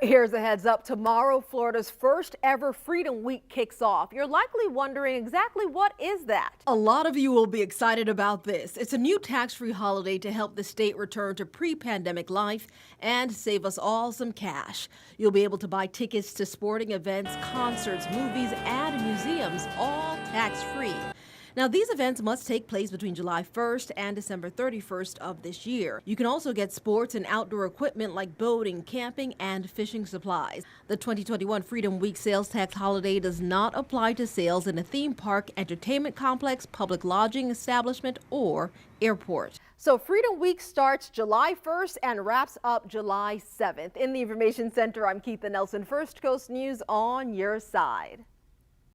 Here's a heads up. Tomorrow, Florida's first ever Freedom Week kicks off. You're likely wondering exactly what is that? A lot of you will be excited about this. It's a new tax-free holiday to help the state return to pre-pandemic life and save us all some cash. You'll be able to buy tickets to sporting events, concerts, movies, and museums, all tax-free. Now, these events must take place between July 1st and December 31st of this year. You can also get sports and outdoor equipment like boating, camping, and fishing supplies. The 2021 Freedom Week sales tax holiday does not apply to sales in a theme park, entertainment complex, public lodging establishment, or airport. So Freedom Week starts July 1st and wraps up July 7th. In the Information Center, I'm Keitha Nelson, First Coast News on your side.